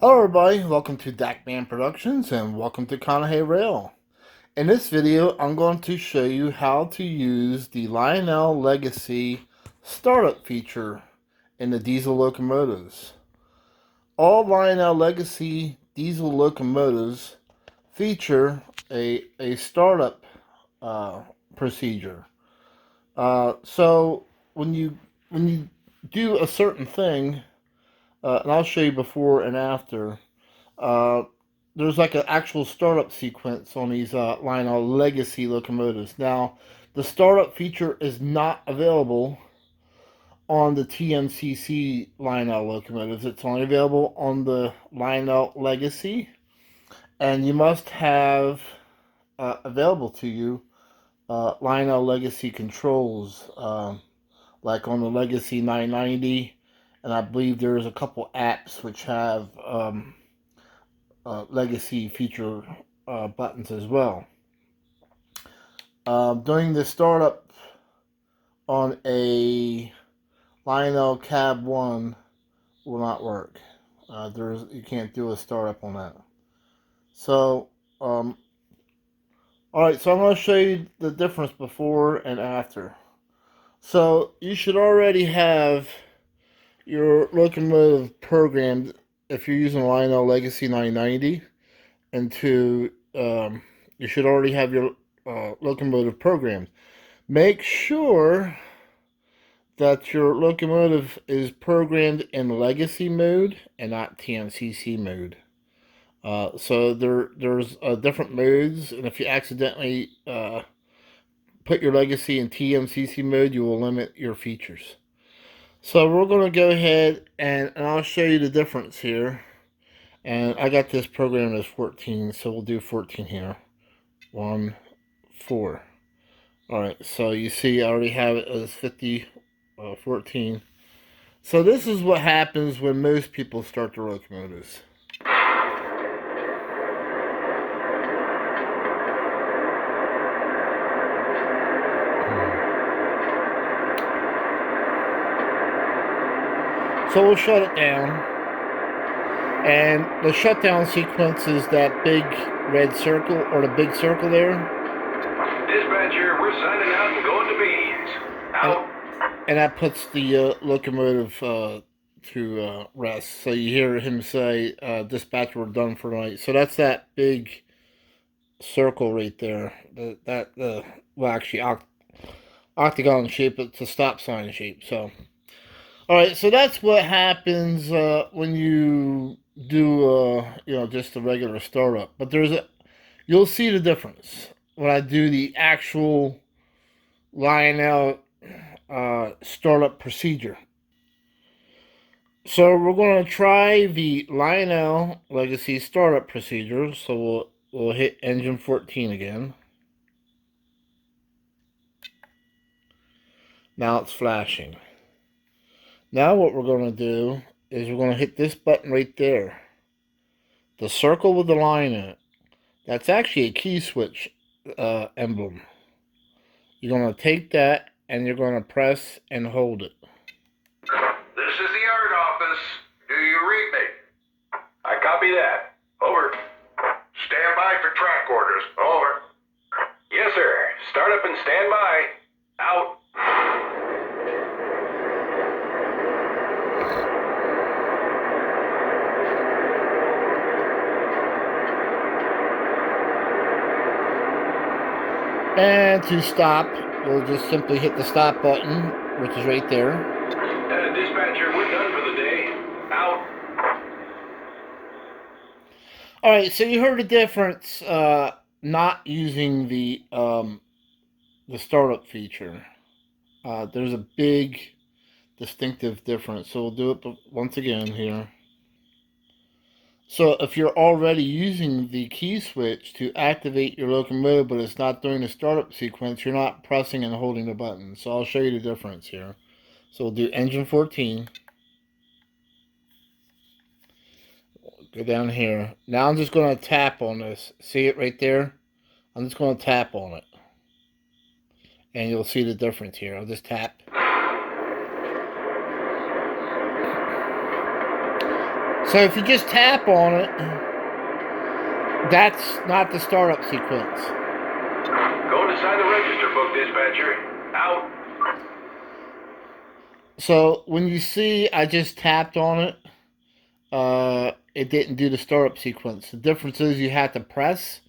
Hello everybody, welcome to Dakman Productions and welcome to Conahay Rail. In this video, I'm going to show you how to use the Lionel Legacy startup feature in the diesel locomotives. All Lionel Legacy diesel locomotives feature a startup procedure. So when you do a certain thing, and I'll show you before and after. There's like an actual startup sequence on these Lionel Legacy locomotives. Now, the startup feature is not available on the TMCC Lionel locomotives. It's only available on the Lionel Legacy, and you must have available to you Lionel Legacy controls, like on the Legacy 990. And I believe there's a couple apps which have legacy feature buttons as well. Doing the startup on a Lionel Cab 1 will not work. You can't do a startup on that. So, alright, so I'm going to show you the difference before and after. So, you should already have your locomotive programmed if you're using Lionel Legacy 990, and you should already have your locomotive programmed. Make sure that your locomotive is programmed in Legacy mode and not TMCC mode. So there's different modes, and if you accidentally put your Legacy in TMCC mode, you will limit your features. So we're going to go ahead and I'll show you the difference here. And I got this programmed as 14, so we'll do 14 here. 1, 4. Alright, so you see I already have it as 14. So this is what happens when most people start their locomotives. So we'll shut it down, and the shutdown sequence is that big red circle, or the big circle there. Dispatcher, we're signing out and going to beans. Out. And that puts the locomotive to rest. So you hear him say, dispatcher, we're done for tonight. So that's that big circle right there. Well, actually, octagon shape, it's a stop sign shape. So. Alright, so that's what happens when you do, just a regular startup. But you'll see the difference when I do the actual Lionel startup procedure. So we're going to try the Lionel Legacy startup procedure. So we'll hit engine 14 again. Now it's flashing. Now what we're going to do is we're going to hit this button right there. The circle with the line in it. That's actually a key switch emblem. You're going to take that and you're going to press and hold it. This is the yard office. Do you read me? I copy that. Over. Stand by for track orders. Over. Yes, sir. Start up and stand by. Out. And to stop, we'll just simply hit the stop button, which is right there. Dispatcher, we're done for the day. Out. Alright, so you heard the difference not using the startup feature. There's a big distinctive difference. So we'll do it once again here. So if you're already using the key switch to activate your locomotive, but it's not during the startup sequence, you're not pressing and holding the button. So I'll show you the difference here. So we'll do engine 14. Go down here. Now I'm just going to tap on this. See it right there? I'm just going to tap on it. And you'll see the difference here. I'll just tap. So if you just tap on it, that's not the startup sequence. Going to sign the register book, dispatcher. Out. So when you see I just tapped on it, it didn't do the startup sequence. The difference is you have to press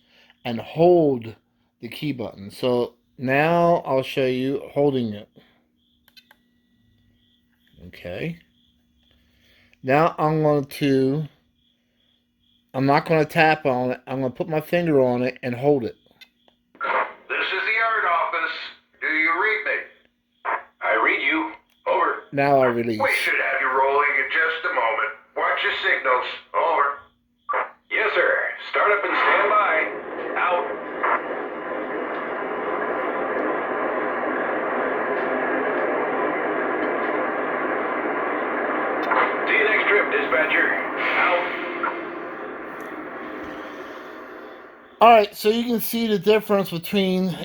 and hold the key button. So now I'll show you holding it. Okay. Now I'm not going to tap on it. I'm going to put my finger on it and hold it. This is the yard office. Do you read me? I read you. Over. Now I release. We should have you rolling in just a moment. Watch your signals. Over. Yes, sir. Start up and stand by. Out. See you next trip, dispatcher. Out. Alright, so you can see the difference between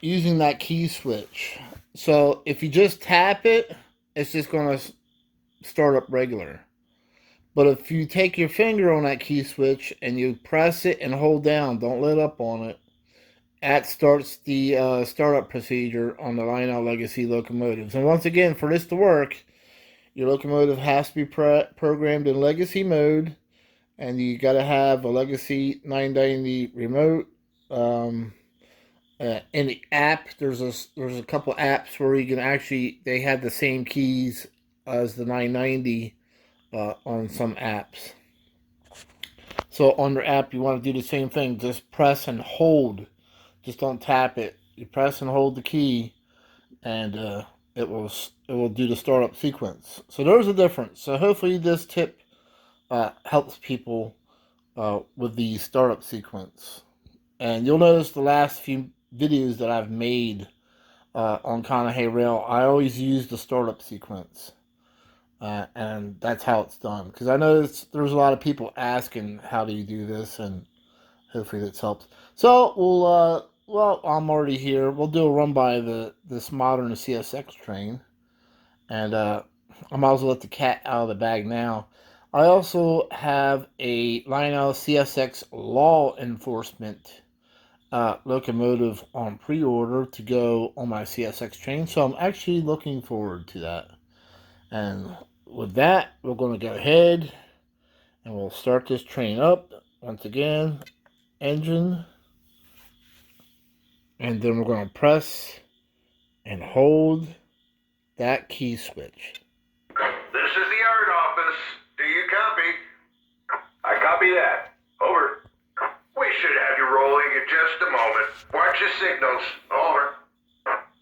using that key switch. So if you just tap it, it's just going to start up regular. But if you take your finger on that key switch and you press it and hold down, don't let up on it, that starts the startup procedure on the Lionel Legacy locomotives. And once again, for this to work, your locomotive has to be programmed in Legacy mode, and you got to have a Legacy 990 remote. In the app, there's a couple apps where you can actually, they have the same keys as the 990 on some apps. So on your app, you want to do the same thing. Just press and hold. Just don't tap it. You press and hold the key, and it will do the startup sequence. So there's a difference. So hopefully this tip helps people with the startup sequence. And you'll notice the last few videos that I've made on Conahay Rail, I always use the startup sequence. And that's how it's done. Because I know there's a lot of people asking, how do you do this? And hopefully this helps. So well, I'm already here. We'll do a run by this modern CSX train. And I might as well let the cat out of the bag now. I also have a Lionel CSX law enforcement locomotive on pre-order to go on my CSX train. So I'm actually looking forward to that. And with that, we're going to go ahead and we'll start this train up. Once again, engine. And then we're going to press and hold that key switch. This is the yard office. Do you copy? I copy that. Over. We should have you rolling in just a moment. Watch your signals. Over.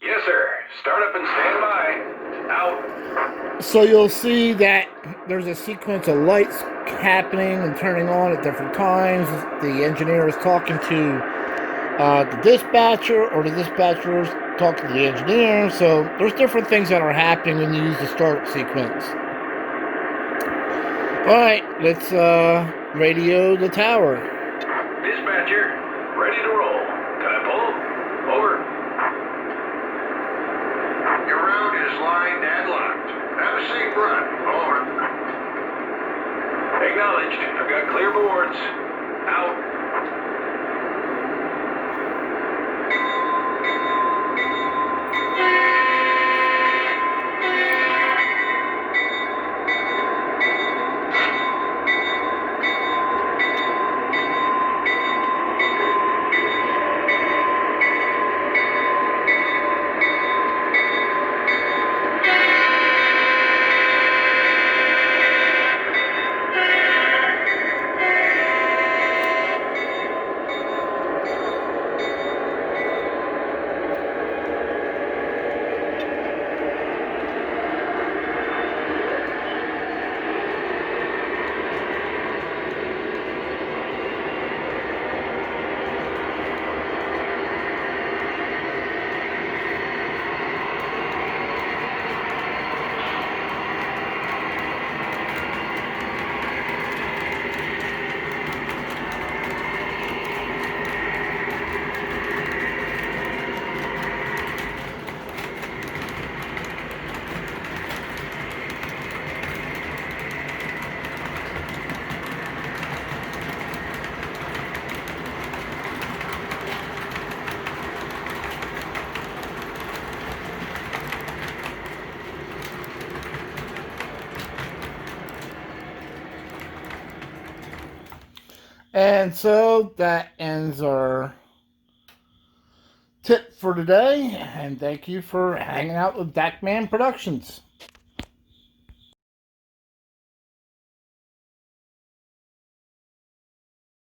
Yes, sir. Start up and stand by. Out. So you'll see that there's a sequence of lights happening and turning on at different times. The engineer is talking to the dispatcher, or the dispatcher is talking to the engineer. So there's different things that are happening when you use the startup sequence. Alright, let's radio the tower. Dispatcher, ready to roll. Can I pull? Over. Your route is lined and locked. Have a safe run. Over. Acknowledged. I've got clear boards. Out. And so that ends our tip for today. And thank you for hanging out with Dakman Productions.